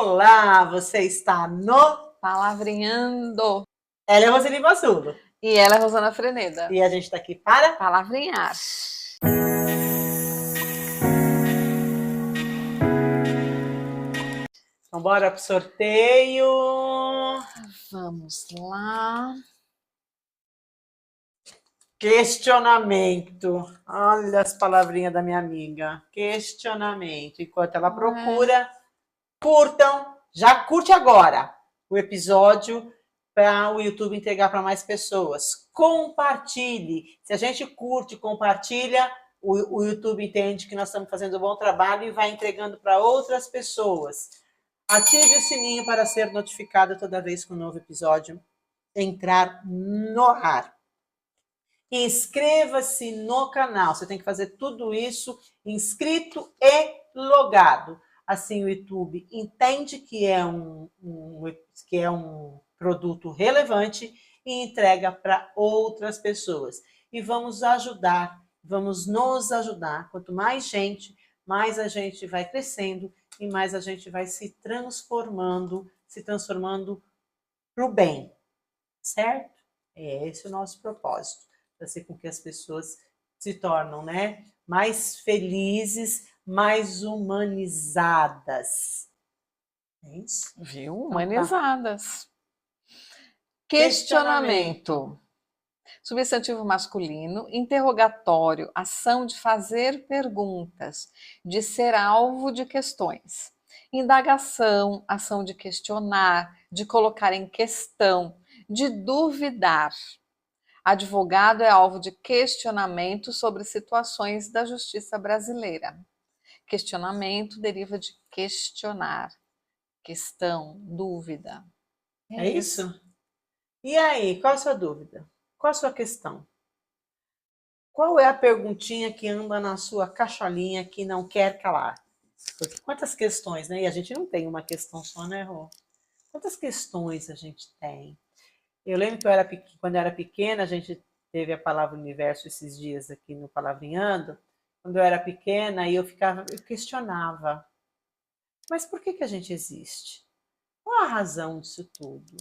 Olá, você está no Palavrinhando. Ela é Roseli Bassulo. E ela é Rosana Freneda. E a gente está aqui para Palavrinhar. Então, bora pro sorteio. Vamos lá. Questionamento. Olha as palavrinhas da minha amiga. Questionamento. Enquanto ela procura, curtam. Já curte agora o episódio para o YouTube entregar para mais pessoas. Compartilhe. Se a gente curte, compartilha, o YouTube entende que nós estamos fazendo um bom trabalho e vai entregando para outras pessoas. Ative o sininho para ser notificado toda vez que um novo episódio entrar no ar. Inscreva-se no canal. Você tem que fazer tudo isso inscrito e logado. Assim o YouTube entende que é um produto relevante e entrega para outras pessoas. E vamos nos ajudar. Quanto mais gente, mais a gente vai crescendo e mais a gente vai se transformando para o bem, certo? É esse o nosso propósito, fazer com que as pessoas se tornem, né, mais felizes, mais humanizadas. É isso? Viu? Humanizadas. Então, tá. Questionamento. Substantivo masculino, interrogatório, ação de fazer perguntas, de ser alvo de questões. Indagação, ação de questionar, de colocar em questão, de duvidar. Advogado é alvo de questionamento sobre situações da justiça brasileira. Questionamento deriva de questionar, questão, dúvida. É isso? E aí, qual a sua dúvida? Qual a sua questão? Qual é a perguntinha que anda na sua cacholinha que não quer calar? Porque quantas questões, né? E a gente não tem uma questão só, né, Rô? Quantas questões a gente tem? Eu lembro que quando eu era pequena, a gente teve a palavra universo esses dias aqui no Palavrinhando. Quando eu era pequena, eu questionava. Mas por que a gente existe? Qual a razão disso tudo?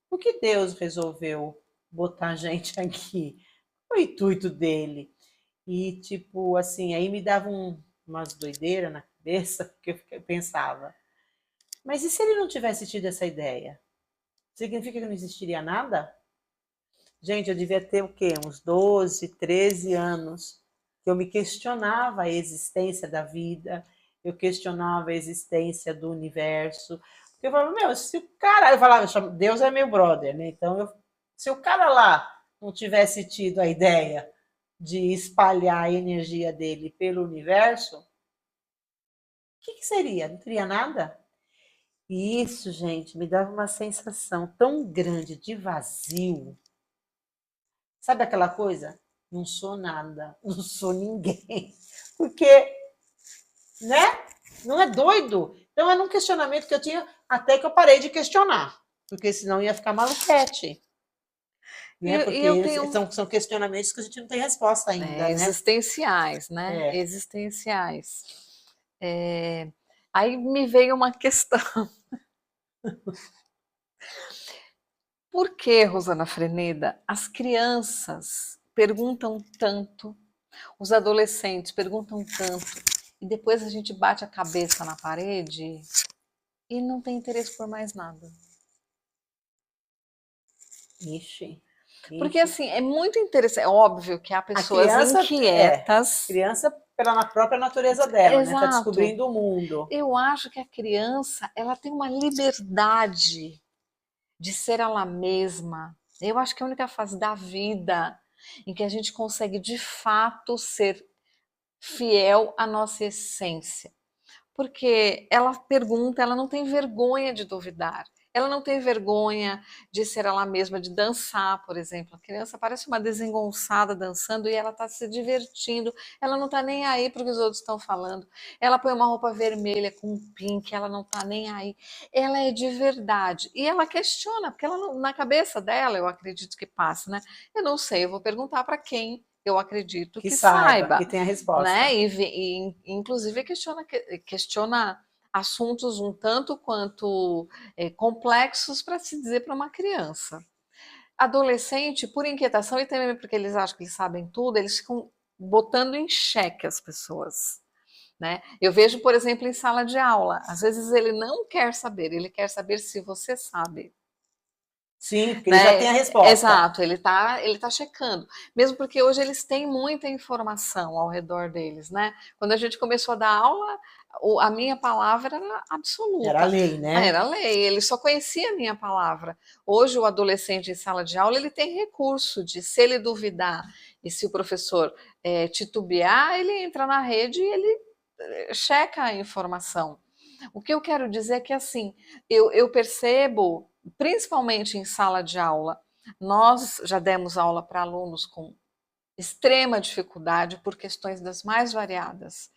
Por que Deus resolveu botar a gente aqui? Qual o intuito dele? E, tipo, assim, aí me dava umas doideiras na cabeça, porque eu pensava, mas e se ele não tivesse tido essa ideia? Significa que não existiria nada? Gente, eu devia ter o quê? Uns 12, 13 anos, que eu me questionava a existência da vida, eu questionava a existência do universo. Porque eu falava, meu, se o cara. Eu falava, Deus é meu brother, né? Então, se o cara lá não tivesse tido a ideia de espalhar a energia dele pelo universo, o que seria? Não teria nada? E isso, gente, me dava uma sensação tão grande de vazio. Sabe aquela coisa? Não sou nada, não sou ninguém. Porque, né? Não é doido? Então era um questionamento que eu tinha até que eu parei de questionar. Porque senão ia ficar maluquete. Né? Porque são questionamentos que a gente não tem resposta ainda, né? Existenciais, né? Existenciais. Aí me veio uma questão. Por que, Rosana Freneda, as crianças perguntam tanto, os adolescentes perguntam tanto, e depois a gente bate a cabeça na parede e não tem interesse por mais nada? Ixi. Porque, assim, é muito interessante. É óbvio que há pessoas inquietas. Criança pela própria natureza dela, Exato. né? Tá descobrindo o mundo. Eu acho que a criança, ela tem uma liberdade de ser ela mesma. Eu acho que é a única fase da vida em que a gente consegue, de fato, ser fiel à nossa essência. Porque ela pergunta, ela não tem vergonha de duvidar. Ela não tem vergonha de ser ela mesma, de dançar, por exemplo. A criança parece uma desengonçada dançando e ela está se divertindo. Ela não está nem aí para o que os outros estão falando. Ela põe uma roupa vermelha com um pink, ela não está nem aí. Ela é de verdade. E ela questiona, porque ela, na cabeça dela, eu acredito que passa, né? Eu não sei, eu vou perguntar para quem eu acredito que saiba, que tenha a resposta. né? E inclusive questiona assuntos um tanto quanto complexos para se dizer para uma criança. Adolescente, por inquietação e também porque eles acham que eles sabem tudo, eles ficam botando em xeque as pessoas. Né? Eu vejo, por exemplo, em sala de aula, às vezes ele não quer saber, ele quer saber se você sabe. Sim, porque ele já Né? tem a resposta. Exato, ele tá checando. Mesmo porque hoje eles têm muita informação ao redor deles, né? Quando a gente começou a dar aula, a minha palavra era absoluta. Era lei, né? Era lei, ele só conhecia a minha palavra. Hoje o adolescente em sala de aula, ele tem recurso de, se ele duvidar e se o professor titubear, ele entra na rede e ele checa a informação. O que eu quero dizer é que, assim, eu percebo, principalmente em sala de aula, nós já demos aula para alunos com extrema dificuldade por questões das mais variadas.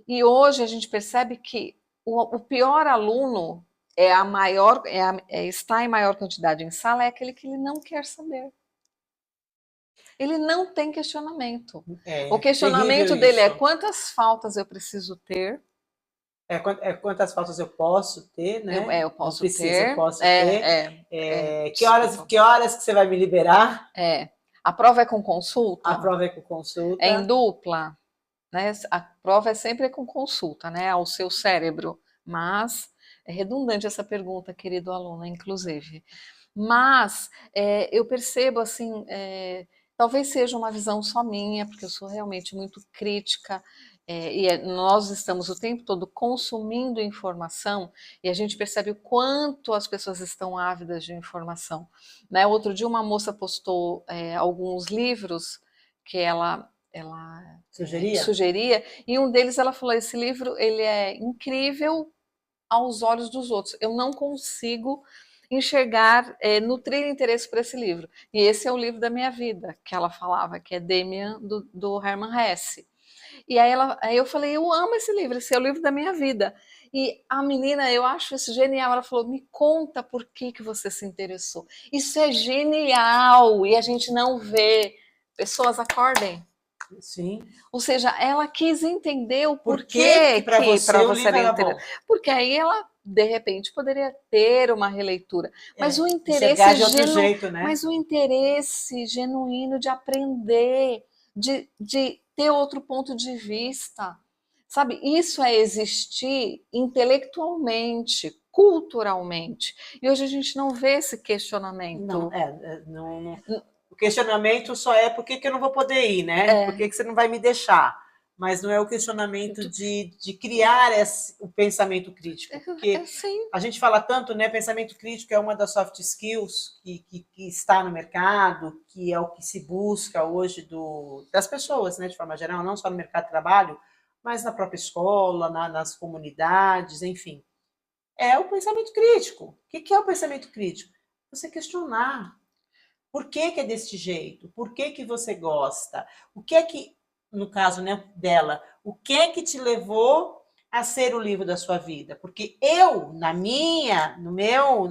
E hoje a gente percebe que o pior aluno está em maior quantidade em sala, é aquele que ele não quer saber. Ele não tem questionamento. O questionamento dele é: quantas faltas eu preciso ter? Quantas faltas eu posso ter, né? Eu posso ter. Eu posso ter. Que horas que você vai me liberar? A prova é com consulta? A prova é com consulta. É em dupla? Né? A prova é sempre com consulta, né? Ao seu cérebro. Mas é redundante essa pergunta, querido aluno, inclusive. Mas eu percebo, assim, talvez seja uma visão só minha, porque eu sou realmente muito crítica, nós estamos o tempo todo consumindo informação e a gente percebe o quanto as pessoas estão ávidas de informação. Né? Outro dia uma moça postou alguns livros que ela sugeria, e um deles ela falou: esse livro ele é incrível aos olhos dos outros, eu não consigo enxergar, nutrir interesse por esse livro. E esse é o livro da minha vida, que ela falava, que é Demian, do Hermann Hesse. E aí eu falei: eu amo esse livro, esse é o livro da minha vida. E a menina, eu acho isso genial, ela falou: me conta por que você se interessou. Isso é genial, e a gente não vê. Pessoas, acordem. Sim. Ou seja, ela quis entender o porquê que para você era interessante. Porque aí ela, de repente, poderia ter uma releitura. Mas o interesse de outro jeito, né? Mas o interesse genuíno de aprender, de ter outro ponto de vista. Sabe, isso é existir intelectualmente, culturalmente. E hoje a gente não vê esse questionamento. Não. O questionamento só é: por que eu não vou poder ir, né? Por que você não vai me deixar? Mas não é o questionamento de criar o pensamento crítico. Porque a gente fala tanto, né? Pensamento crítico é uma das soft skills que está no mercado, que é o que se busca hoje das pessoas, né? De forma geral, não só no mercado de trabalho, mas na própria escola, nas comunidades, enfim. É o pensamento crítico. O que é o pensamento crítico? Você questionar. Por que é desse jeito? Por que você gosta? O que é que, no caso, né, dela, o que é que te levou a ser o livro da sua vida? Porque eu, no meu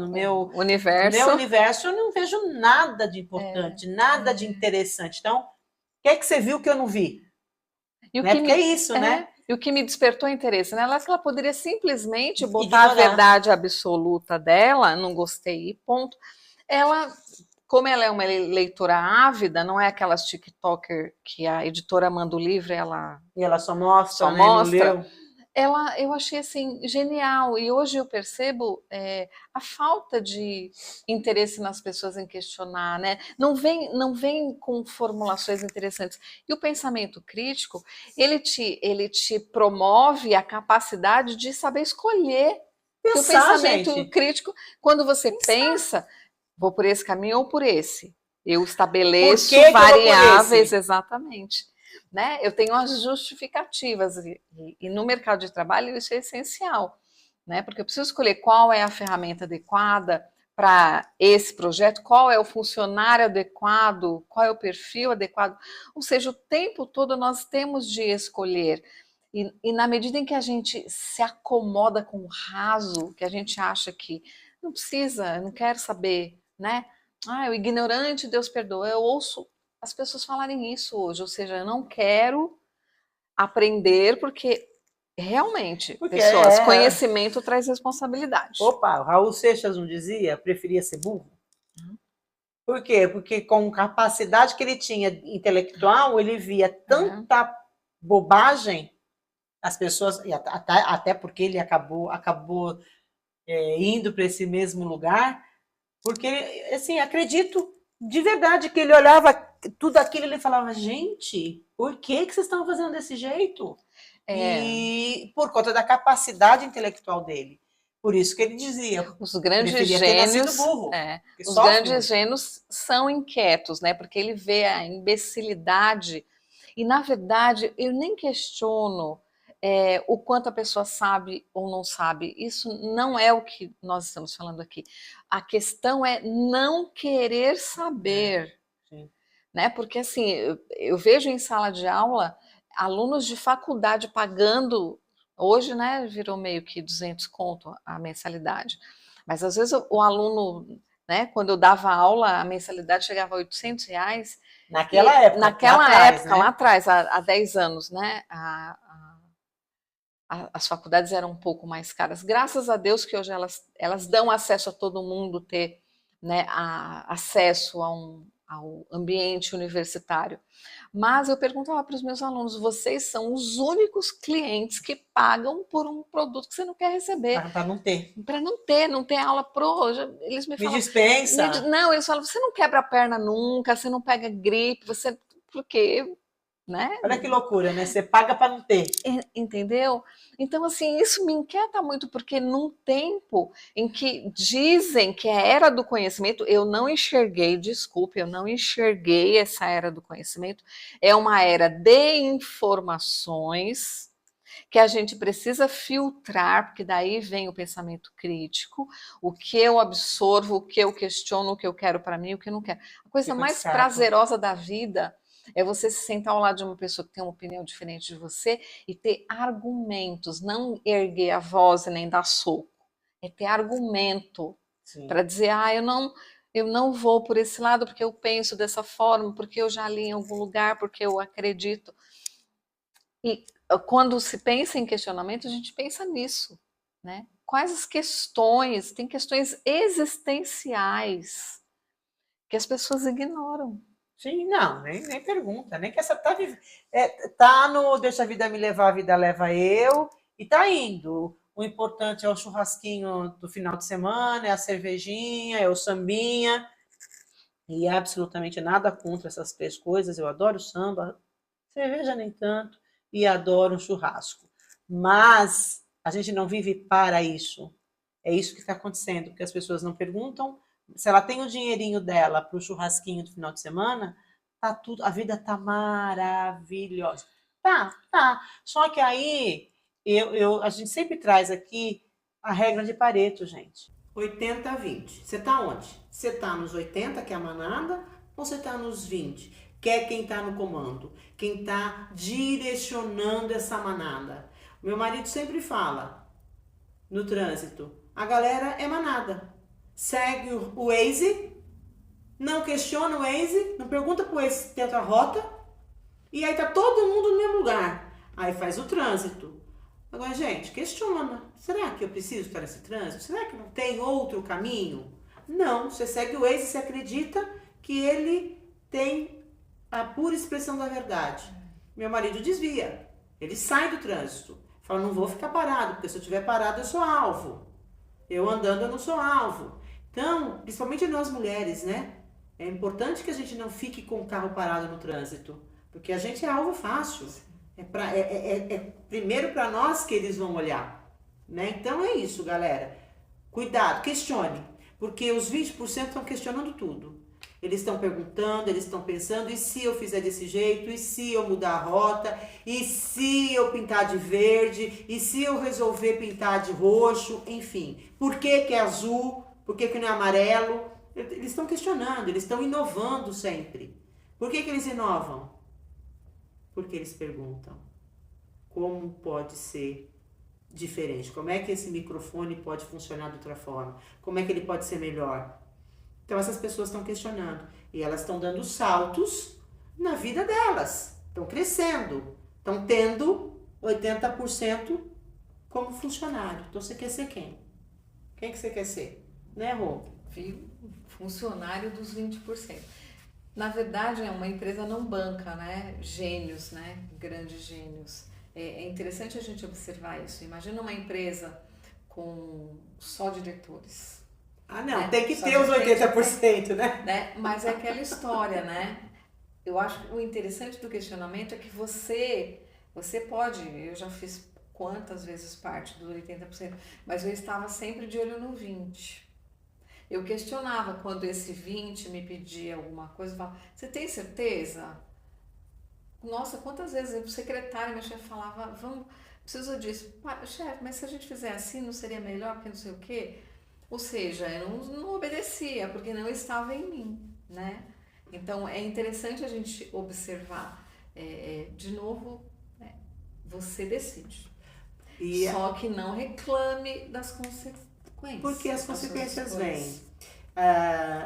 universo, eu não vejo nada de importante, nada de interessante. Então, o que é que você viu que eu não vi? E Porque é isso, né? E o que me despertou interesse nela é que ela poderia simplesmente botar a verdade absoluta dela, não gostei, ponto. Como ela é uma leitora ávida, não é aquelas TikToker que a editora manda o livro e ela só mostra, né? Não leu. Eu achei assim genial, e hoje eu percebo a falta de interesse nas pessoas em questionar, né? Não vem com formulações interessantes. E o pensamento crítico, ele te promove a capacidade de saber escolher. Pensar, o pensamento crítico, quando você pensa, vou por esse caminho ou por esse, eu estabeleço variáveis, exatamente. Né? Eu tenho as justificativas e no mercado de trabalho isso é essencial, né? Porque eu preciso escolher qual é a ferramenta adequada para esse projeto, qual é o funcionário adequado, qual é o perfil adequado. Ou seja, o tempo todo nós temos de escolher. E na medida em que a gente se acomoda com o raso, que a gente acha que não precisa, não quero saber, né? O ignorante, Deus perdoa. Eu ouço as pessoas falarem isso hoje, ou seja, eu não quero aprender porque Realmente, Porque pessoas, conhecimento traz responsabilidade. Opa, o Raul Seixas não dizia, preferia ser burro? Por quê? Porque com a capacidade que ele tinha intelectual, ele via tanta bobagem, as pessoas, e até porque ele acabou indo para esse mesmo lugar, porque, assim, acredito de verdade que ele olhava tudo aquilo e ele falava, gente, por que vocês estão fazendo desse jeito? E por conta da capacidade intelectual dele. Por isso que ele dizia, os grandes gênios, burro, os grandes gênios são inquietos, né? Porque ele vê a imbecilidade e, na verdade, eu nem questiono o quanto a pessoa sabe ou não sabe. Isso não é o que nós estamos falando aqui. A questão é não querer saber, né? Porque assim, eu vejo em sala de aula alunos de faculdade pagando. Hoje, né, virou meio que 200 conto a mensalidade. Mas às vezes o aluno, né, quando eu dava aula, a mensalidade chegava a R$800. Naquela época, lá atrás, há 10 anos, né, as faculdades eram um pouco mais caras. Graças a Deus que hoje elas dão acesso a todo mundo ter, né, acesso ao ambiente universitário. Mas eu perguntava para os meus alunos, vocês são os únicos clientes que pagam por um produto que você não quer receber. Para não ter. Para não ter aula pro. Eles me falam. Dispensa. Não, eles falam, você não quebra a perna nunca, você não pega gripe, porque, né? Olha que loucura, né? Você paga para não ter. Entendeu? Então, assim, isso me inquieta muito, porque num tempo em que dizem que é a era do conhecimento, eu não enxerguei, desculpe, eu não enxerguei essa era do conhecimento, é uma era de informações que a gente precisa filtrar, porque daí vem o pensamento crítico, o que eu absorvo, o que eu questiono, o que eu quero para mim, o que eu não quero. A coisa mais prazerosa da vida é você se sentar ao lado de uma pessoa que tem uma opinião diferente de você e ter argumentos, não erguer a voz e nem dar soco. É ter argumento para dizer, eu não vou por esse lado porque eu penso dessa forma, porque eu já li em algum lugar, porque eu acredito. E quando se pensa em questionamento, a gente pensa nisso, né? Quais as questões? Tem questões existenciais que as pessoas ignoram. Sim, não, nem pergunta, nem que essa tá no deixa a vida me levar, a vida leva eu, e tá indo. O importante é o churrasquinho do final de semana, é a cervejinha, é o sambinha, e absolutamente nada contra essas três coisas. Eu adoro samba, cerveja nem tanto, e adoro um churrasco. Mas a gente não vive para isso. É isso que está acontecendo, porque as pessoas não perguntam. Se ela tem o dinheirinho dela para o churrasquinho do final de semana, tá tudo, a vida tá maravilhosa. Tá. Só que aí a gente sempre traz aqui a regra de Pareto, gente. 80-20. Você tá onde? Você tá nos 80, que é a manada, ou você tá nos 20, que é quem tá no comando, quem tá direcionando essa manada? Meu marido sempre fala no trânsito, a galera é manada. Segue o Waze, não questiona o Waze, não pergunta pro Waze se tem outra rota, e aí tá todo mundo no mesmo lugar. Aí faz o trânsito. Agora, gente, questiona. Será que eu preciso estar nesse trânsito? Será que não tem outro caminho? Não, você segue o Waze, você acredita que ele tem a pura expressão da verdade. Meu marido desvia, ele sai do trânsito. Fala, não vou ficar parado, porque se eu estiver parado eu sou alvo. Eu andando eu não sou alvo. Então, principalmente nós mulheres, né? É importante que a gente não fique com o carro parado no trânsito, porque a gente é alvo fácil. Primeiro para nós que eles vão olhar, né? Então é isso, galera. Cuidado, questione, porque os 20% estão questionando tudo. Eles estão perguntando, eles estão pensando, e se eu fizer desse jeito? E se eu mudar a rota? E se eu pintar de verde? E se eu resolver pintar de roxo? Enfim, por que que é azul? Por que que não é amarelo? Eles estão questionando, eles estão inovando sempre. Por que que eles inovam? Porque eles perguntam, como pode ser diferente? Como é que esse microfone pode funcionar de outra forma? Como é que ele pode ser melhor? Então essas pessoas estão questionando e elas estão dando saltos na vida delas, estão crescendo, estão tendo 80% como funcionário. Então você quer ser quem? Quem que você quer ser? Né, Rô? Funcionário dos 20%. Na verdade, é uma empresa não banca, né? Gênios, né? Grandes gênios. É interessante a gente observar isso. Imagina uma empresa com só diretores. Ah, não, né? tem que Só ter os diretores, 80%, né? né? Mas é aquela história, né? Eu acho que o interessante do questionamento é que você pode, eu já fiz quantas vezes parte do 80%, mas eu estava sempre de olho no 20%. Eu questionava quando esse 20 me pedia alguma coisa, eu falava, você tem certeza? Nossa, quantas vezes o secretário, meu chefe falava, vamos, preciso disso. Chefe, mas se a gente fizer assim, não seria melhor, porque não sei o quê? Ou seja, eu não obedecia, porque não estava em mim, né? Então, é interessante a gente observar. De novo, você decide. E Só que não reclame das consequências. porque as das suas consequências escolhas. vêm.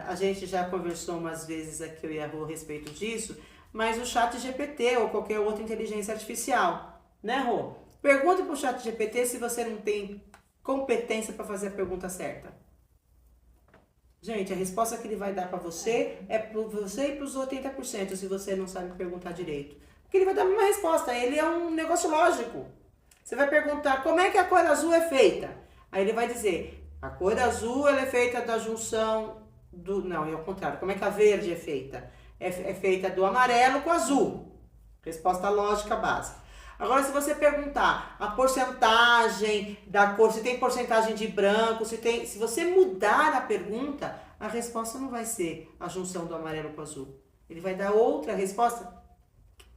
A gente já conversou umas vezes aqui, eu e a Rô, a respeito disso, mas o chat GPT ou qualquer outra inteligência artificial, né, Rô? Pergunta pro chat GPT se você não tem competência para fazer a pergunta certa. Gente, a resposta que ele vai dar para você é para você e para os 80% se você não sabe perguntar direito. Porque ele vai dar uma resposta, ele é um negócio lógico. Você vai perguntar como é que a cor azul é feita. Aí ele vai dizer, a cor azul ela é feita da junção do... Não, é ao contrário. Como é que a verde é feita? É feita do amarelo com azul. Resposta lógica básica. Agora, se você perguntar a porcentagem da cor, se tem porcentagem de branco, se você mudar a pergunta, a resposta não vai ser a junção do amarelo com o azul. Ele vai dar outra resposta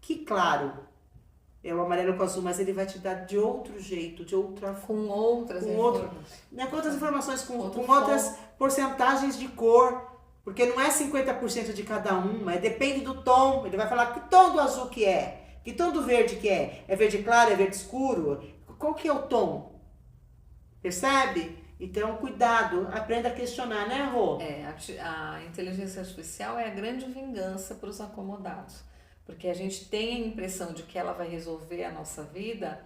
que, claro, é o amarelo com o azul, mas ele vai te dar de outro jeito, de outra forma. Com outras informações. Com outras informações, com Outro outras foco. porcentagens de cor. Porque não é 50% de cada uma, depende do tom. Ele vai falar que tom do azul que é. Que tom do verde que é? É verde claro, é verde escuro? Qual que é o tom? Percebe? Então, cuidado, aprenda a questionar, né, Rô? A inteligência artificial é a grande vingança para os acomodados. Porque a gente tem a impressão de que ela vai resolver a nossa vida.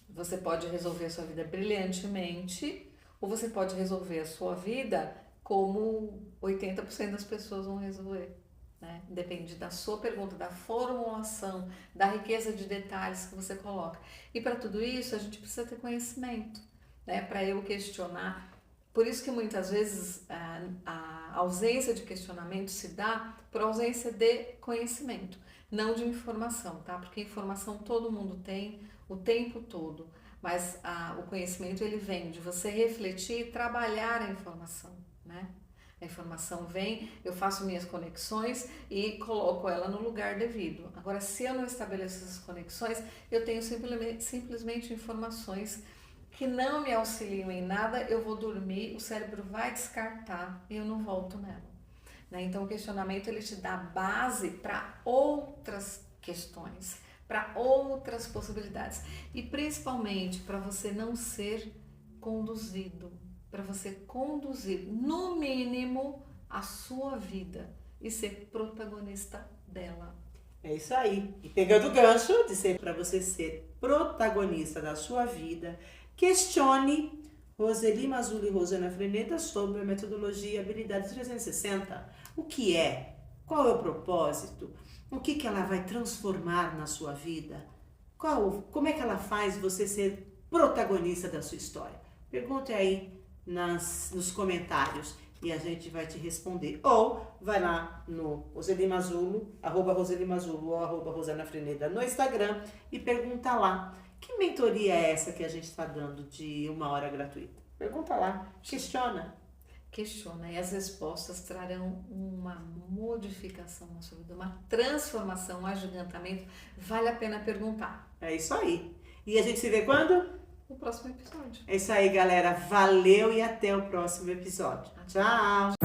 Você pode resolver a sua vida brilhantemente, ou você pode resolver a sua vida como 80% das pessoas vão resolver. Né? Depende da sua pergunta, da formulação, da riqueza de detalhes que você coloca. E para tudo isso a gente precisa ter conhecimento, né? Para eu questionar. Por isso que muitas vezes a ausência de questionamento se dá por ausência de conhecimento, não de informação, tá? Porque informação todo mundo tem o tempo todo, mas o conhecimento ele vem de você refletir e trabalhar a informação, né? A informação vem, eu faço minhas conexões e coloco ela no lugar devido. Agora, se eu não estabeleço essas conexões, eu tenho simplesmente informações que não me auxiliam em nada, eu vou dormir, o cérebro vai descartar e eu não volto nela. Né? Então, o questionamento ele te dá base para outras questões, para outras possibilidades e principalmente para você não ser conduzido. Para você conduzir, no mínimo, a sua vida e ser protagonista dela. É isso aí. E pegando o gancho de ser para você ser protagonista da sua vida, questione Roseli Mazzulli e Rosana Freneta sobre a metodologia Habilidade 360. O que é? Qual é o propósito? O que ela vai transformar na sua vida? Como é que ela faz você ser protagonista da sua história? Pergunte aí nos comentários e a gente vai te responder. Ou vai lá no Roseli Mazzullo, @RoseliMazzullo ou @Rosana Freneda no Instagram e pergunta lá. Que mentoria é essa que a gente está dando de 1 hora gratuita? Pergunta lá, questiona. Questiona e as respostas trarão uma modificação na sua vida, uma transformação, um agigantamento. Vale a pena perguntar. É isso aí. E a gente se vê quando? No próximo episódio. É isso aí, galera. Valeu e até o próximo episódio. Tchau!